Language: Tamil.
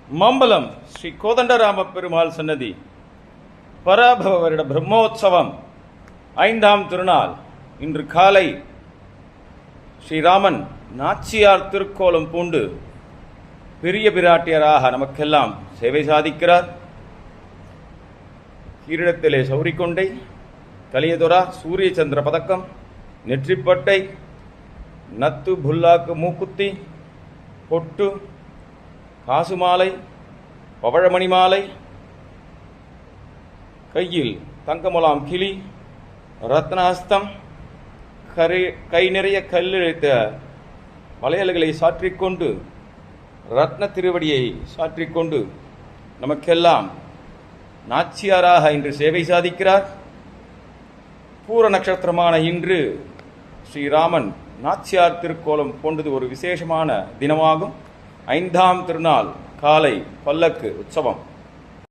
மாம்பலம் ஸ்ரீ கோதண்டராம பெருமாள் சன்னதி பராபவ வருட பிரம்மோற்சவம் 5ஆம் திருநாள். இன்று காலை ஸ்ரீராமன் நாச்சியார் திருக்கோலம் பூண்டு பெரிய பிராட்டியராக நமக்கெல்லாம் சேவை சாதிக்கிறார். கிரீடத்திலே சௌரிக்கொண்டை, கலியதொரா, சூரிய சந்திர பதக்கம், நெற்றிப்பட்டை, நத்து புல்லாக்கு மூக்குத்தி, பொட்டு, காசு மாலை, பவழமணி மாலை, கையில் தங்கமுலாம் கிளி, ரத்னஹஸ்தம், கை நிறைய கல்லெழுத்த வளையல்களை சாற்றிக்கொண்டு, ரத்ன திருவடியை சாற்றிக்கொண்டு நமக்கெல்லாம் நாச்சியாராக இன்று சேவை சாதிக்கிறார். பூர நட்சத்திரமான இன்று ஸ்ரீராமன் நாச்சியார் திருக்கோலம் போன்றது ஒரு விசேஷமான தினமாகும். 5ஆம் திருநாள் காலை பல்லக்கு உற்சவம்.